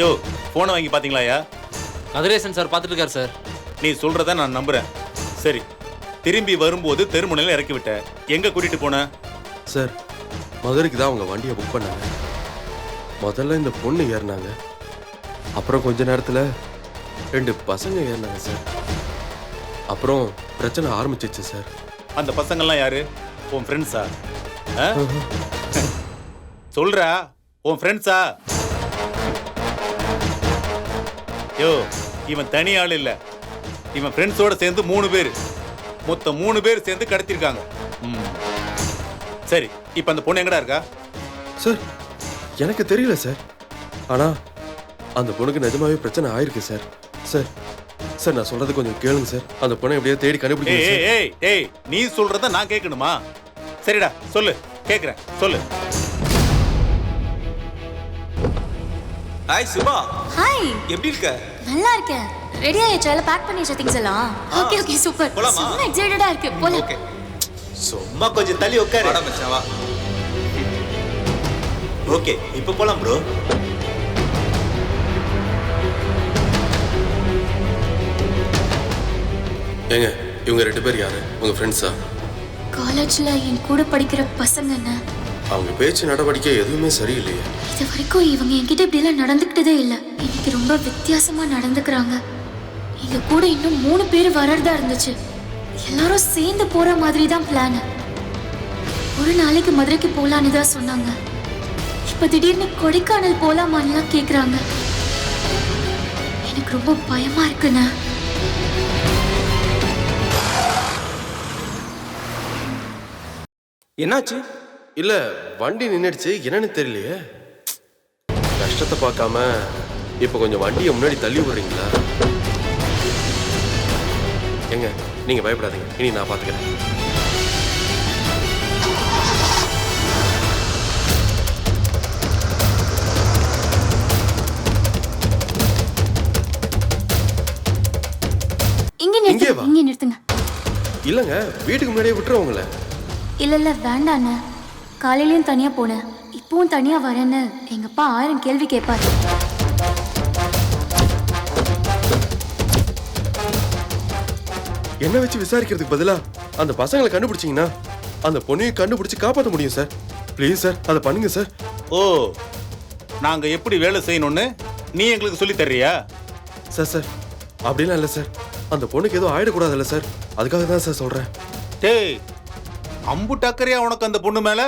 யோ போனை வாங்கி பாத்தீங்களாயா? கதிரேசன் சார் பார்த்துட்டு இருக்காரு சார். நீ சொல்றத நான் நம்புறேன். சரி, திரும்பி வரும்போது தெருமுனையில இறக்கி விட்ட, எங்க கூட்டிட்டு போன? சார், மதுரைக்கு தான் அவங்க வண்டியை புக் பண்ணாங்க. முதல்ல இந்த பொண்ணு ஏறினாங்க, அப்புறம் கொஞ்ச நேரத்தில் 2 பசங்க ஏறினாங்க சார். அப்புறம் பிரச்சனை ஆரம்பிச்சிச்சு சார். அந்த பசங்கள்லாம் யாரு? உன் ஃப்ரெண்ட்ஸா? சொல்றா, உன் ஃப்ரெண்ட்ஸா? யோ, இவன் தனி ஆள் இல்ல, இவன் ஃப்ரெண்ட்ஸோட சேர்ந்து 3 பேர், மொத்தம் 3 பேர் சேர்ந்து கடத்திருக்காங்க. சரி, இப்ப அந்த பொண்ணு எங்கடா இருக்கா? சார், எனக்கு தெரியல சார். ஆனா அந்த பொண்ணுக்கு நிஜமாவே பிரச்சனை ஆயிருக்கு சார். சார் சார் நான் சொல்றது கொஞ்சம் கேளுங்க சார். அந்த பொண்ணை எப்படியோ தேடி கண்டுபிடிக்கணும் சார். ஏய் ஏய், நீ சொல்றத நான் கேட்கணுமா? சரிடா, சொல்லு, கேக்குறேன், சொல்லு. ஹாய் சுபா. ஹாய். எப்படி இருக்க? நல்லா இருக்கேன். ரெடி ஆயிடுச்சா? எல்லாம் பேக் பண்ணி வச்ச திங்ஸ் எல்லாம்? Okay okay super. போலாமா? சும்மா எக்ஸைட்டடா இருக்கு. போலாம். ஓகே. சும்மா கொஞ்சம் தள்ளி உட்காரு. வாடா மச்சான் வா. ஓகே, இப்போ போலாம் bro. ஏங்க, இவங்க 2 பேர் யாரு? உங்க ஃப்ரெண்ட்ஸா? காலேஜ்ல என் கூட படிக்கிற பசங்கன்னு. அவங்க பேச்சு நடவடிக்கை எதுவுமே சரியில்லையே. இது வரைக்கும் இவங்க என்கிட்ட இப்படி எல்லாம் நடந்துக்கிட்டதே இல்லை. இன்னைக்கு ரொம்ப வித்தியாசமா நடந்துக்கிறாங்க. எங்க கூட இன்னும் 3 பேர் வரதா இருந்துச்சு. எல்லாரும் சேர்ந்து போற மாதிரி தான் பிளான். ஒரு நாளைக்கு மதுரைக்கு போலான்னு தான் சொன்னாங்க. இப்ப திடீர்னு கொடைக்கானல் போலாமான்லாம் கேக்குறாங்க. எனக்கு ரொம்ப பயமா இருக்குண்ணா. என்னாச்சு? இல்ல, வண்டி நின்னுடுச்சு, என்னன்னு தெரியலையே. கஷ்டத்தை பார்க்காம இப்ப கொஞ்சம் வண்டியை முன்னாடி தள்ளி விடுறீங்களா? ஏங்க, நீங்க பயப்படாதீங்க, இனி நான் பாத்துக்கிறேன். இங்கே வா. இங்க நிறுத்துங்க. இல்லங்க, வீட்டுக்கு முன்னாடியே விட்டுருவாங்களே. இல்ல வேண்டாண்ண. காலையிலயும் தனியா போனேன், இப்பவும் தனியா வரேன்னு எங்க அப்பா 1000 கேள்வி கேட்பாரு. என்ன வச்சு விசாரிக்கிறதுக்கு பதிலா அந்த பசங்களை கண்டுபிடிச்சீங்கன்னா அந்த பொண்ணையும் கண்டுபிடிச்சு காப்பாற்ற முடியும் சார். ப்ளீஸ் சார், அதை பண்ணுங்க சார். ஓ, நாங்க எப்படி வேலை செய்யணும்னு நீ எங்களுக்கு சொல்லி தர்றியா? சார் சார், அப்படிலாம் இல்லை சார். அந்த பொண்ணுக்கு எதுவும் ஆயிடக்கூடாது இல்லை சார், அதுக்காக தான் சார் சொல்றேன். டேய், அம்பு டக்கறியா உனக்கு அந்த பொண்ணு மேல?